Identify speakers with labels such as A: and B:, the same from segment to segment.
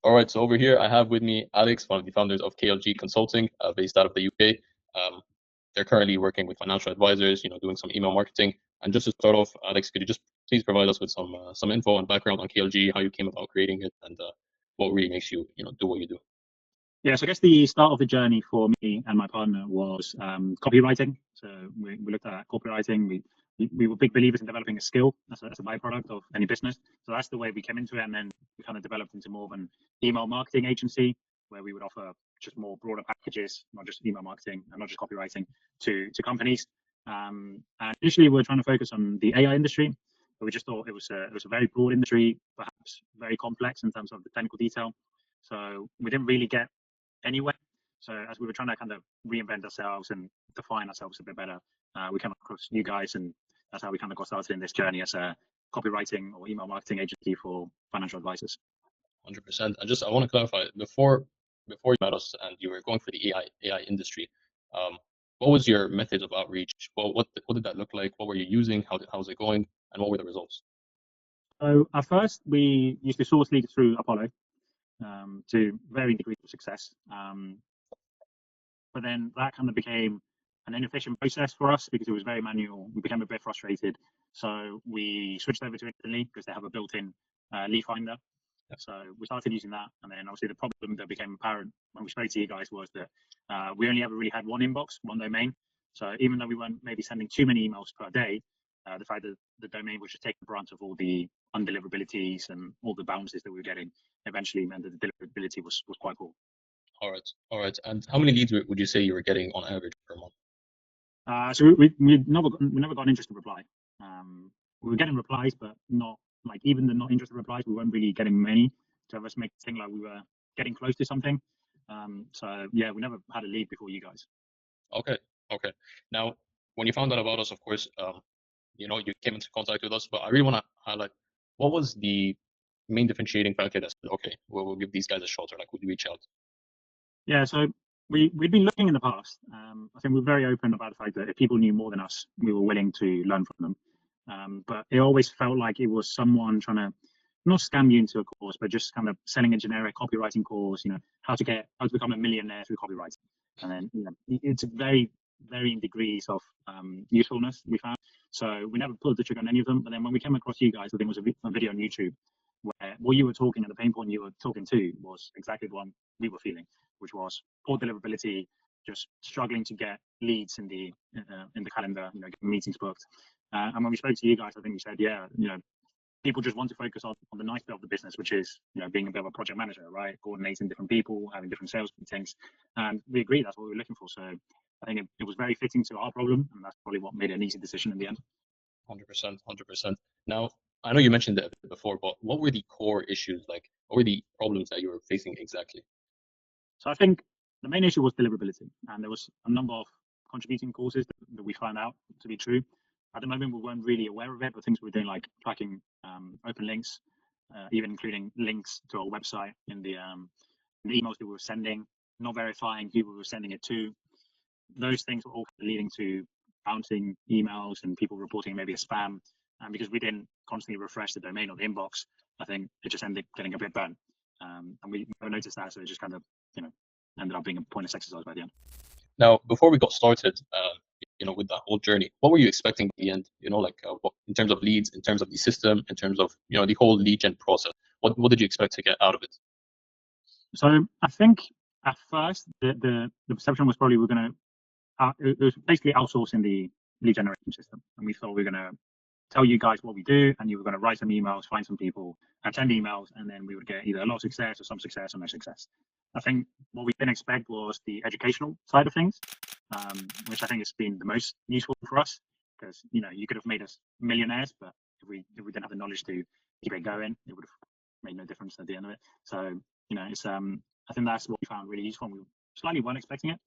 A: All right, so over here I have with me Alex, one of the founders of KLG Consulting, based out of the UK. Um, they're currently working with financial advisors, doing some email marketing. And just to start off, Alex, could you just please provide us with some info and background on KLG, how you came about creating it, and what really makes you, do what you do?
B: Yeah, so I guess the start of the journey for me and my partner was copywriting. So we looked at copywriting. We were big believers in developing a skill as a byproduct of any business. So that's the way we came into it. And then we kind of developed into more of an email marketing agency where we would offer just more broader packages, not just email marketing and not just copywriting to companies. And initially we were trying to focus on the AI industry, but we just thought it was a very broad industry, perhaps very complex in terms of the technical detail. So we didn't really get anywhere. So as we were trying to kind of reinvent ourselves and define ourselves a bit better, we came across you guys, and that's how we kind of got started in this journey as a copywriting or email marketing agency for financial advisors.
A: 100%. I want to clarify before you met us and you were going for the AI industry. What was your methods of outreach? What did that look like? What were you using? How was it going? And what were the results?
B: So at first we used to source leads through Apollo to varying degrees of success. But then that kind of became an inefficient process for us because it was very manual. We became a bit frustrated. So we switched over to Instantly because they have a built-in lead finder. So we started using that. And then obviously the problem that became apparent when we spoke to you guys was that we only ever really had one inbox, one domain. So even though we weren't maybe sending too many emails per day, the fact that the domain was just taking the brunt of all the undeliverabilities and all the bounces that we were getting eventually meant that the deliverability was quite poor.
A: All right. And how many leads would you say you were getting on average per month?
B: So we never got an interested reply. We were getting replies, but not like even the not interested replies. We weren't really getting many to have us make it seem like we were getting close to something. So yeah, we never had a lead before you guys.
A: Okay. Now, when you found out about us, of course, you came into contact with us. But I really want to highlight what was the main differentiating factor that said, okay, we'll give these guys a shot, or like, would you reach out?
B: Yeah, so we'd been looking in the past. I think we're very open about the fact that if people knew more than us, we were willing to learn from them. But it always felt like it was someone trying to not scam you into a course, but just kind of selling a generic copywriting course, how to become a millionaire through copywriting. And then, it's very varying degrees of usefulness we found. So we never pulled the trigger on any of them. But then when we came across you guys, I think it was a video on YouTube where what you were talking and the pain point you were talking to was exactly the one we were feeling, which was poor deliverability, just struggling to get leads in the calendar, getting meetings booked. And when we spoke to you guys, I think we said, yeah, people just want to focus on the nice bit of the business, which is, being a bit of a project manager, right? Coordinating different people, having different sales meetings. And we agree that's what we were looking for. So I think it was very fitting to our problem, and that's probably what made it an easy decision in the end.
A: 100%. Now, I know you mentioned that before, but what were the core issues? Like, what were the problems that you were facing exactly?
B: So I think the main issue was deliverability, and there was a number of contributing causes that we found out to be true. At the moment, we weren't really aware of it, but things we were doing like tracking open links, even including links to our website in the emails that we were sending, not verifying who we were sending it to. Those things were all leading to bouncing emails and people reporting maybe a spam. And because we didn't constantly refresh the domain or the inbox, I think it just ended up getting a bit burnt. And we noticed that, so it just kind of, ended up being a pointless exercise by the end.
A: Now, before we got started, with that whole journey, what were you expecting at the end? What, in terms of leads, in terms of the system, in terms of, the whole lead gen process, what did you expect to get out of it?
B: So I think at first the perception was probably it was basically outsourcing the lead generation system, and we thought we were going to tell you guys what we do, and you were going to write some emails, find some people, attend emails, and then we would get either a lot of success or some success or no success. I think what we didn't expect was the educational side of things, which I think has been the most useful for us, because you could have made us millionaires, but if we didn't have the knowledge to keep it going, it would have made no difference at the end of it. So it's I think that's what we found really useful. We slightly weren't expecting it.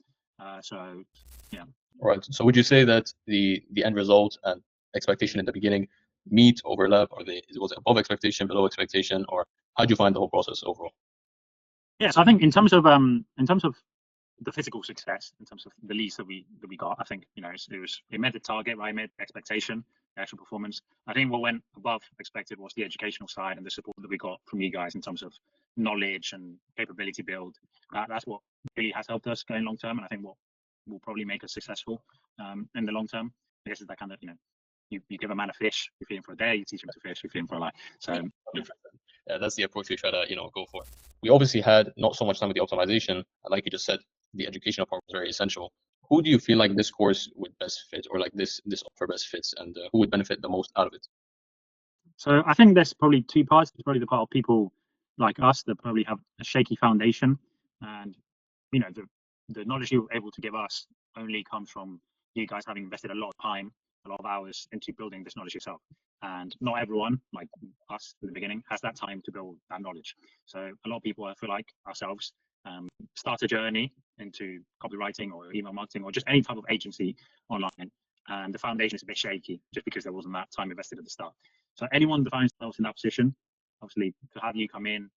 B: So yeah.
A: Right. So would you say that the end result and expectation in the beginning meet, overlap, or was it above expectation, below expectation, or how did you find the whole process overall?
B: Yeah, so I think in terms of the physical success, in terms of the leads that we got, I think it met the target, right? It met the expectation. actual performance. I think what went above expected was the educational side and the support that we got from you guys in terms of knowledge and capability build. That's what really has helped us going long term, and I think what will probably make us successful in the long term. I guess is that kind of, you give a man a fish, you feed him for a day, you teach him to fish, you feed him for a life. So
A: that's the approach we try to go for. We obviously had not so much time with the optimization, and like you just said, the educational part was very essential. Who do you feel like this course would best fit, or like this offer best fits, and who would benefit the most out of it?
B: So I think there's probably two parts. There's probably the part of people like us that probably have a shaky foundation, and the knowledge you're able to give us only comes from you guys having invested a lot of time, a lot of hours into building this knowledge yourself. And not everyone, like us at the beginning, has that time to build that knowledge. So a lot of people, I feel like ourselves, start a journey into copywriting or email marketing or just any type of agency online, and the foundation is a bit shaky just because there wasn't that time invested at the start. So anyone that finds themselves in that position, obviously, to have you come in,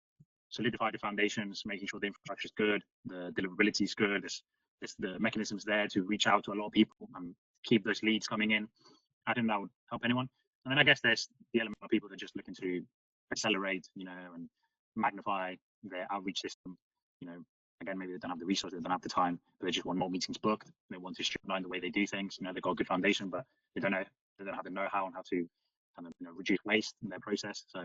B: solidify the foundations, making sure the infrastructure is good, the deliverability is good, there's the mechanisms there to reach out to a lot of people and keep those leads coming in. I think that would help anyone. And then I guess there's the element of people that are just looking to accelerate, and magnify their outreach system. Again, maybe they don't have the resources, they don't have the time, but they just want more meetings booked. They want to streamline the way they do things. They've got a good foundation, but they don't have the know-how on how to kind of reduce waste in their process. So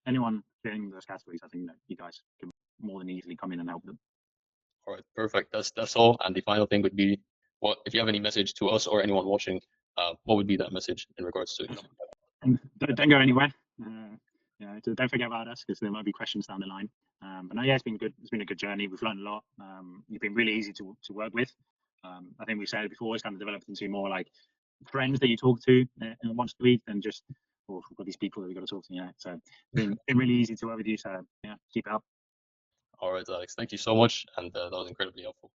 B: anyone fitting those categories, I think you guys can more than easily come in and help them.
A: All right, perfect. That's all. And the final thing would be, what if you have any message to us or anyone watching? What would be that message in regards to?
B: Don't go anywhere. Don't forget about us, because there might be questions down the line. But no, yeah, it's been good. It's been a good journey. We've learned a lot. You've been really easy to work with. I think we've said it before. It's kind of developed into more like friends that you talk to once a week than just, we've got these people that we've got to talk to. So it's been really easy to work with you. So yeah, keep it up.
A: All right, Alex. Thank you so much, and that was incredibly helpful.